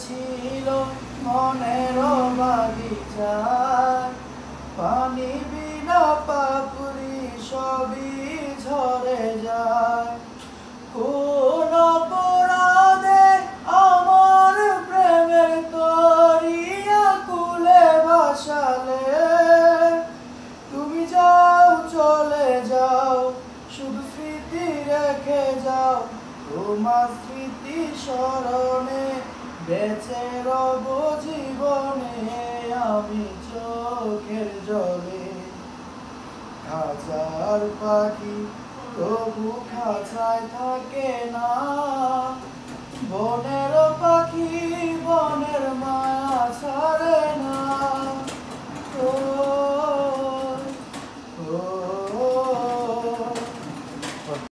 ছিল মনের বাগিচায়, পানি বিনা পাপড়ি সবই ঝরে যায়। কোন অপরাধে আমার প্রেমের তরিয়া কুলে ভাসালে, তুমি যাও চলে যাও শুধু স্মৃতি রেখে যাও, তোমার স্মৃতি স্মরণে বেঁচে রব জীবনে আমি চোখের জলে। খাঁচার পাখি তবু খাঁচায় থাকে না, বনের পাখি বনের